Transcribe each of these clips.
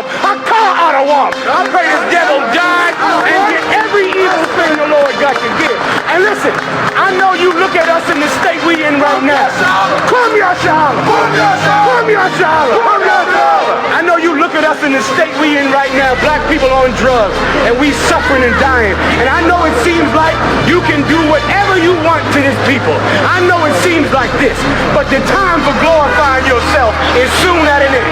I call out a womp. I pray this devil die and get every evil thing the Lord got to give. And listen, I know you look at us in the state we in right now. Come here, SHALAM. Come here, SHALAM. I know you look at us in the state we in right now. Black people on drugs, and we suffering and dying. And I know it seems like you can do whatever you want to this people. I know it seems like this, but the time for glorifying yourself is soon at an end.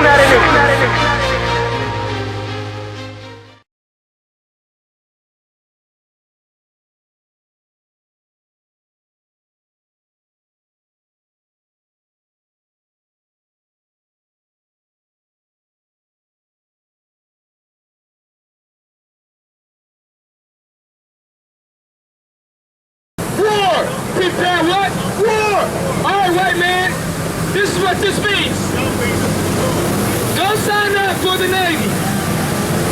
Prepare what? War! Alright, white man, this is what this means. Go sign up for the Navy.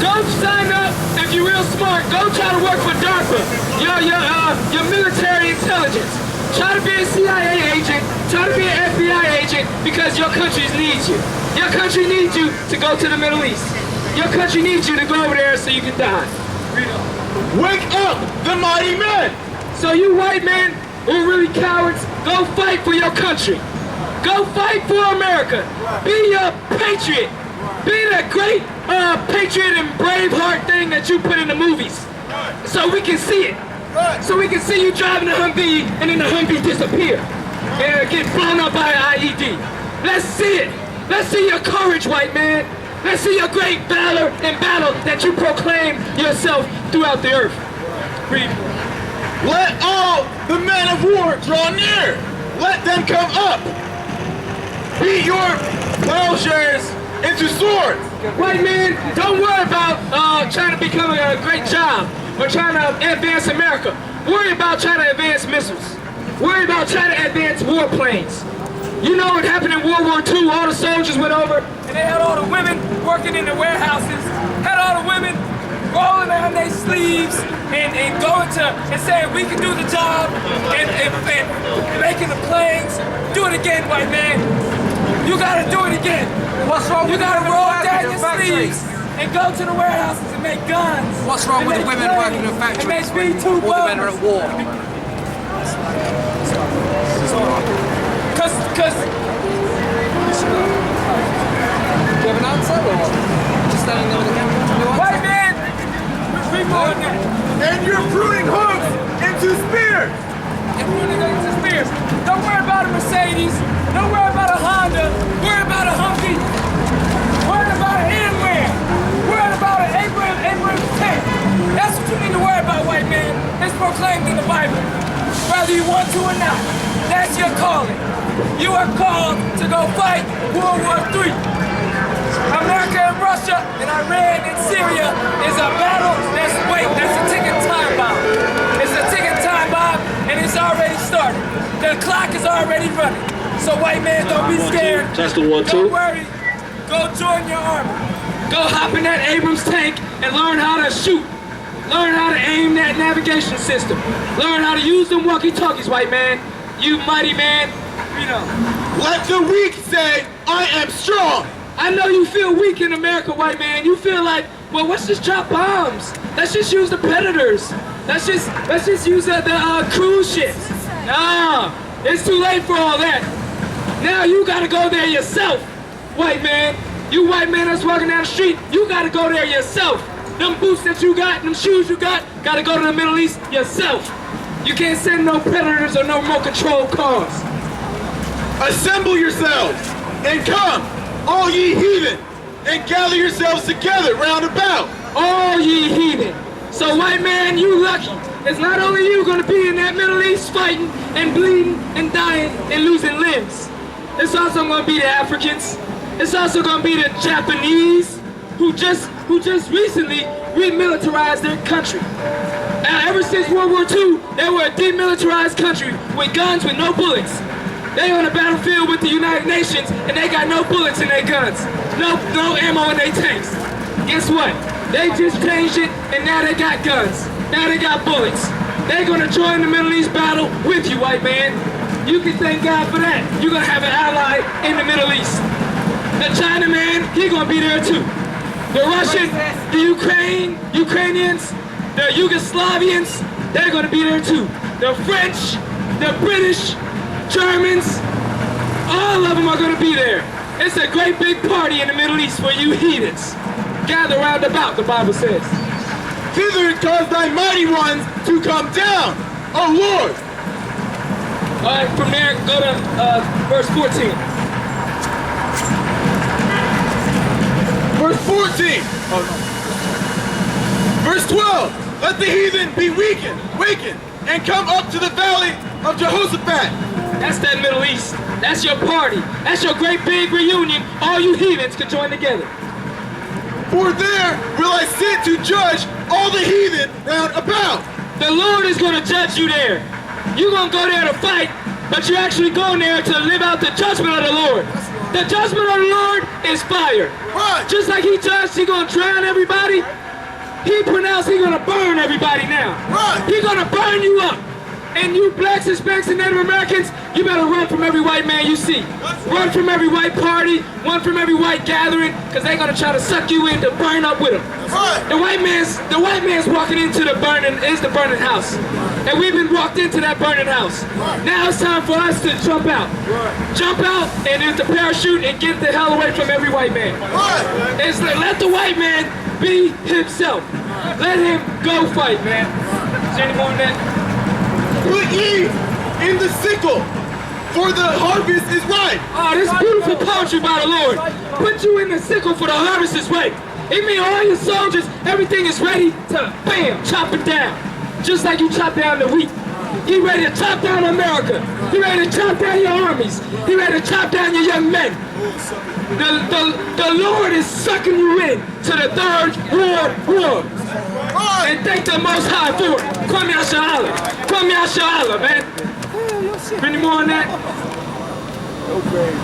Go sign up, if you're real smart, go try to work for DARPA, your military intelligence. Try to be a CIA agent, try to be an FBI agent, because your country needs you. Your country needs you to go to the Middle East. Your country needs you to go over there so you can die. Wake up, the mighty men! So you white men who are really cowards, go fight for your country. Go fight for America. Be a patriot. Be that great patriot and braveheart thing that you put in the movies. So we can see it. So we can see you driving a Humvee and then the Humvee disappear. And get blown up by an IED. Let's see it. Let's see your courage, white man. Let's see your great valor and battle that you proclaim yourself throughout the earth. Read. Let all the men of war draw near. Let them come up. Beat your plowshares into swords. White man, don't worry about trying to become a great job or trying to advance America. Worry about trying to advance missiles. Worry about trying to advance warplanes. You know what happened in World War II? All the soldiers went over and they had all the women working in the warehouses, had all the women rolling down their sleeves and going to and saying we can do the job and making the planes. Do it again, white man. You gotta do it again. What's wrong with you gotta roll down your sleeves and go to the warehouses and make guns. What's wrong with the women working in factories? And make B-2 bombers. All the men are at war. Cause Do you have an answer or just standing there with the camera? white man, people in there. And you're pruning hooves into spears. And pruning into spears. Don't worry about a Mercedes. Don't worry about a Honda. Worry about a Humvee. Worry about an Amway. Worry about an Abrams tank. That's what you need to worry about, white man. It's proclaimed in the Bible. Whether you want to or not. That's your calling. You are called to go fight World War III. America and Russia and Iran and Syria is a battle that's a ticking time bomb. It's a ticking time bomb and it's already started. The clock is already running. So white man, don't be scared. Don't worry. Go join your army. Go hop in that Abrams tank and learn how to shoot. Learn how to aim that navigation system. Learn how to use them walkie-talkies, white man. You mighty man, you know. Let the weak say, I am strong. I know you feel weak in America, white man. You feel like, well, let's just drop bombs. Let's just use the Predators. Let's just use the cruise ships. No, it's too late for all that. Now you gotta go there yourself, white man. You white man that's walking down the street, you gotta go there yourself. Them boots that you got, them shoes you got, gotta go to the Middle East yourself. You can't send no Predators or no remote control cars. Assemble yourselves and come, all ye heathen, and gather yourselves together round about. All ye heathen. So white man, you lucky. It's not only you gonna be in that Middle East fighting and bleeding and dying and losing limbs. It's also gonna be the Africans. It's also gonna be the Japanese who just recently remilitarized their country. Ever since World War II, they were a demilitarized country with guns with no bullets. They on the battlefield with the United Nations and they got no bullets in their guns. No ammo in their tanks. Guess what? They just changed it and now they got guns. Now they got bullets. They're gonna join the Middle East battle with you, white man. You can thank God for that. You're gonna have an ally in the Middle East. The China man, he gonna be there too. The Russians, the Ukrainians, the Yugoslavians, they're going to be there too. The French, the British, Germans, all of them are going to be there. It's a great big party in the Middle East for you heathens. Gather round about, the Bible says. Thither cause thy mighty ones to come down, O Lord. All right, from there, go to verse 14. Verse 14. Verse 12. Let the heathen be wakened, and come up to the valley of Jehoshaphat. That's that Middle East. That's your party. That's your great big reunion. All you heathens can join together. For there will I sit to judge all the heathen round about. The Lord is going to judge you there. You're going to go there to fight, but you're actually going there to live out the judgment of the Lord. The judgment of the Lord is fire. Right. Just like he judged, he's going to drown everybody. He pronounced he's going to burn everybody now. Right. He's going to burn you up. And you blacks, Hispanics, and Native Americans, you better run from every white man you see. Run from every white party, run from every white gathering, because they're going to try to suck you in to burn up with them. Right. The white man's walking into the burning house. And we've been walked into that burning house. Now it's time for us to jump out. Jump out and use the parachute and get the hell away from every white man. It's like, let the white man be himself. Let him go fight, man. Is there any more on that? Put ye in the sickle, for the harvest is ripe. Oh, this beautiful poetry by the Lord. Put you in the sickle, for the harvest is ripe. It means all your soldiers, everything is ready to, bam, chop it down. Just like you chop down the wheat. He ready to chop down America. He ready to chop down your armies. He ready to chop down your young men. The Lord is sucking you in to the third world war. And thank the Most High for it. Come SHALAM, man. Any more on that?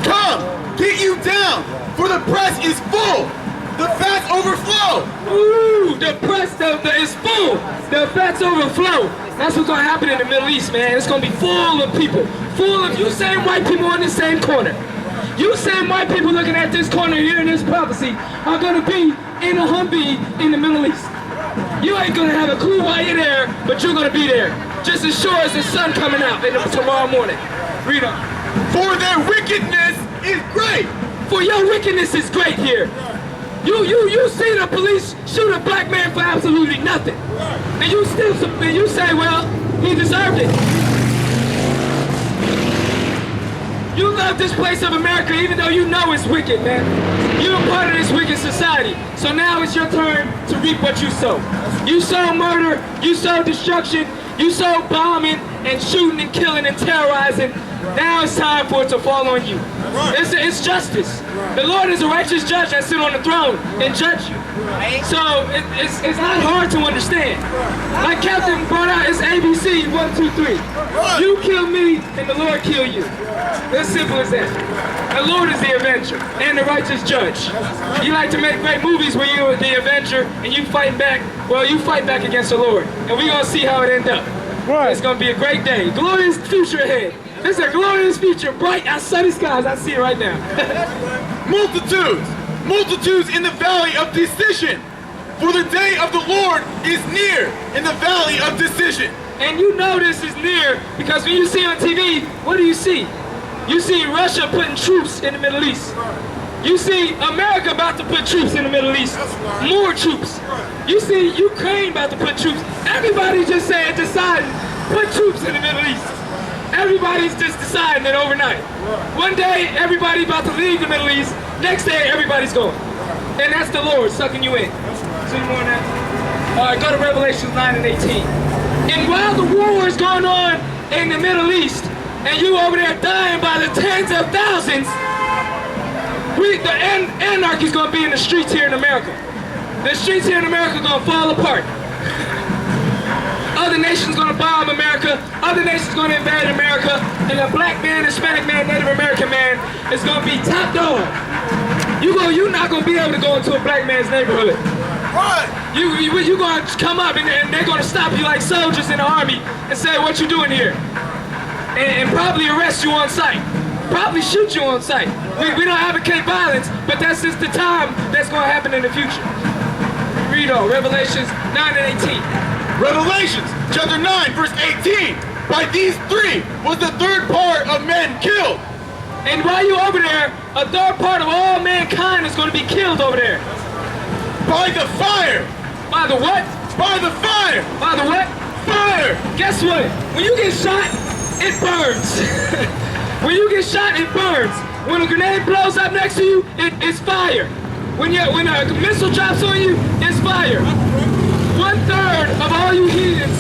Come, get you down, for the press is full. The fats overflow. Ooh, the press is full. The fats overflow. That's what's going to happen in the Middle East, man. It's going to be full of people. Full of you same white people on the same corner. You same white people looking at this corner here in this prophecy are going to be in a Humvee in the Middle East. You ain't going to have a clue why you're there, but you're going to be there. Just as sure as the sun coming out tomorrow morning. Read on. For their wickedness is great. For your wickedness is great here. You see the police shoot a black man for absolutely nothing. And you say, well, he deserved it. You love this place of America even though you know it's wicked, man. You're a part of this wicked society. So now it's your turn to reap what you sow. You sow murder, you sow destruction, you sow bombing and shooting and killing and terrorizing. Now it's time for it to fall on you. It's justice. The Lord is a righteous judge that sit on the throne and judge you. So it's not hard to understand. Like Captain brought out, it's ABC 1, 2, 3. You kill me and the Lord kill you. As simple as that. The Lord is the avenger and the righteous judge. You like to make great movies where you're the avenger and you fight back. Well, you fight back against the Lord. And we're going to see how it ends up. It's going to be a great day. Glorious future ahead. It's a glorious future, bright as sunny skies. I see it right now. Multitudes in the valley of decision. For the day of the Lord is near in the valley of decision. And you know this is near because when you see on TV, what do you see? You see Russia putting troops in the Middle East. You see America about to put troops in the Middle East. More troops. You see Ukraine about to put troops. Everybody just saying, deciding, put troops in the Middle East. Everybody's just deciding it overnight. One day, everybody about to leave the Middle East. Next day, everybody's going. And that's the Lord sucking you in. See more on that? All right, go to Revelation 9 and 18. And while the war is going on in the Middle East, and you over there dying by the tens of thousands, the anarchy's going to be in the streets here in America. The streets here in America are going to fall apart. Other nations going to bomb America. Other nations going to invade America. And a black man, Hispanic man, Native American man is going to be top dog. You're not going to be able to go into a black man's neighborhood. You're going to come up and they're going to stop you like soldiers in the army and say, what you doing here? And probably arrest you on sight. probably shoot you on sight. We don't advocate violence, but that's just the time that's going to happen in the future. Read on Revelations 9 and 18. Revelations chapter 9 verse 18. By these three was the third part of men killed. And while you're over there, a third part of all mankind is going to be killed over there. By the fire. By the what? By the fire. By the what? Fire. Guess what? When you get shot, it burns. When you get shot, it burns. When a grenade blows up next to you, it's fire. When a missile drops on you, it's fire. 1/3 of all you heathens,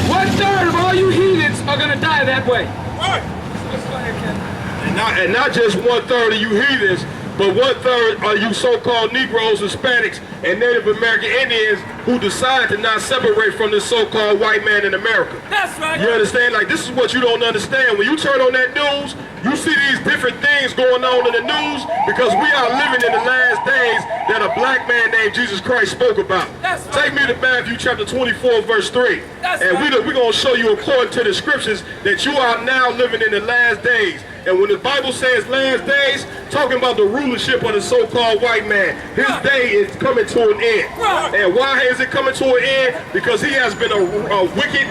1/3 of all you heathens are gonna die that way. Right. Let's go ahead, Kevin. And not just 1/3 of you heathens, but 1/3 of you so-called Negroes, Hispanics, and Native American Indians who decide to not separate from this so-called white man in America. That's right. You understand? Like, this is what you don't understand. When you turn on that news, you see these different things going on in the news because we are living in the last days that a black man named Jesus Christ spoke about. That's right. Take me to Matthew chapter 24, verse 3. That's and right. we're going to show you according to the scriptures that you are now living in the last days. And when the Bible says last days, talking about the rulership of the so-called white man, his day is coming to an end. Right. And why is it coming to an end? Because he has been a wicked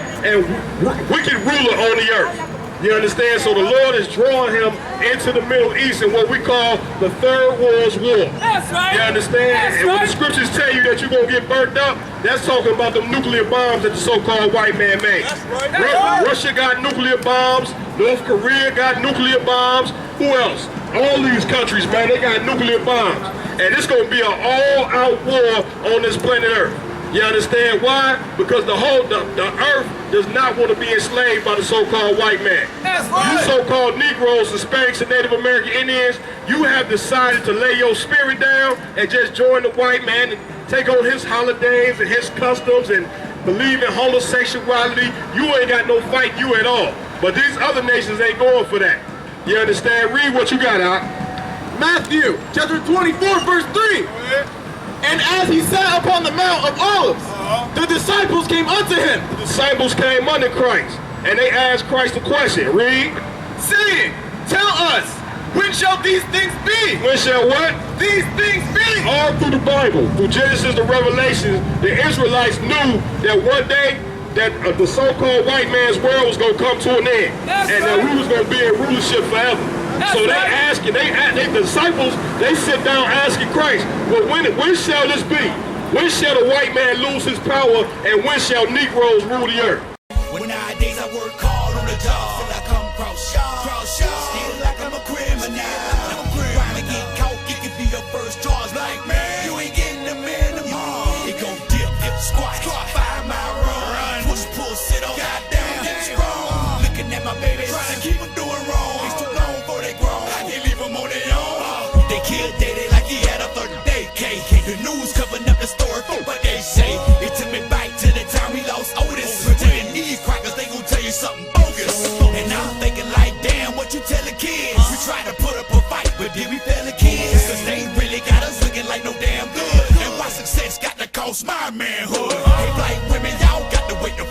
ruler on the earth. You understand? So the Lord is drawing him into the Middle East in what we call the Third World War. That's right. You understand? That's and when right. the scriptures tell you that you're going to get burnt up, that's talking about the nuclear bombs that the so-called white man made. That's right. That's right. Russia got nuclear bombs. North Korea got nuclear bombs. Who else? All these countries, man, they got nuclear bombs. And it's going to be an all-out war on this planet Earth. You understand why? Because the earth does not want to be enslaved by the so-called white man. That's right. You so-called Negroes, Hispanics, and Native American Indians, you have decided to lay your spirit down and just join the white man and take on his holidays and his customs and believe in homosexuality. You ain't got no fight you at all. But these other nations ain't going for that. You understand? Read what you got out. Matthew chapter 24 verse 3. And as he sat upon the Mount of Olives, the disciples came unto him, The disciples came under Christ and they asked Christ a question. Read. saying, Tell us, when shall these things be? When shall what? These things be. All through the Bible, through Genesis to Revelation, the Israelites knew that one day that the so-called white man's world was going to come to an end. That's and right. that we was going to be in rulership forever. That's So right. the disciples, they sit down asking Christ, well, when shall this be? When shall the white man lose his power and when shall Negroes rule the earth? When nowadays I work hard on the job till I come cross y'all. Still like I'm a criminal. Crime and get caught, it could be your first charge. Like, man, you ain't getting the man tomorrow. It gon' dip, squat, 5 mile run, push, pull, sit on, goddamn, get strong. Looking at my baby, trying to keep them doing wrong. It's too long before they grown, I can't leave them on their own. They killed Daddy like he had a 30-day cake. The news covering up the story for what they say. It took me back to the time we lost Otis. Pretending these crackers, they gon' tell you something bogus. And I'm thinking like, damn, what you tellin' kids? We try to put up a fight, but did we fail the kids? Cause they really got us looking like no damn good. And why success got to cost my manhood? Hey, black women, y'all got to wait the